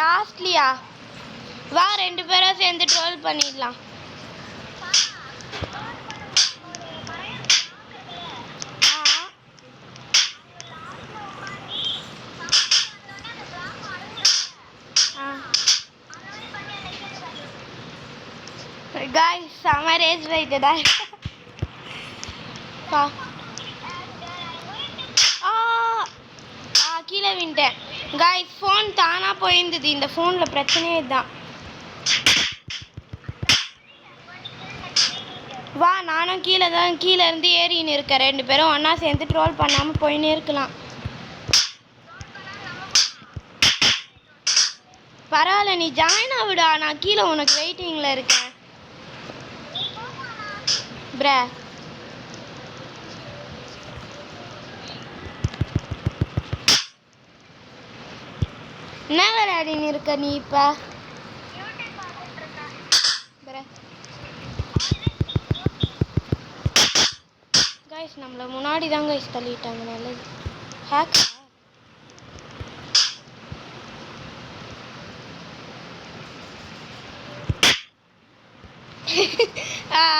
லாஸ்ட்லியா வா 2 பேரும் சேர்ந்து ட்ரோல் பண்ணிடலாம். Guys, summer is waited. கீழே விட்டேன். காய்ஸ் ஃபோன் தானாக போயிருந்தது. இந்த ஃபோனில் பிரச்சனையே இதுதான். வா நானும் கீழே இருந்து ஏறின்னு இருக்கேன். 2 பேரும் ஒன்றா சேர்ந்து ட்ரோல் பண்ணாமல் போயின்னே இருக்கலாம். பரவாயில்ல, நீ ஜாயின் ஆகுடா. நான் கீழே உனக்கு வெயிட்டிங்கில் இருக்கேன். ப்ரே என்ன விளையாடின்னு இருக்க நீ இப்போ? கைஸ் நம்மளை முன்னாடி தான் கைஸ் தள்ளிட்டாங்க. நல்லது. ஹேக்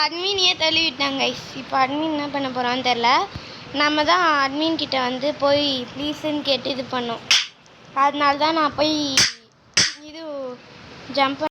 அட்மினியே தள்ளி விட்டாங்க கைஸ். இப்போ அட்மின் என்ன பண்ண போகிறான்னு தெரில. நம்ம தான் அட்மின் கிட்ட வந்து போய் ப்ளீஸுன்னு கேட்டு இது பண்ணோம். அதனால தான் நான் போய் இது ஜம்ப்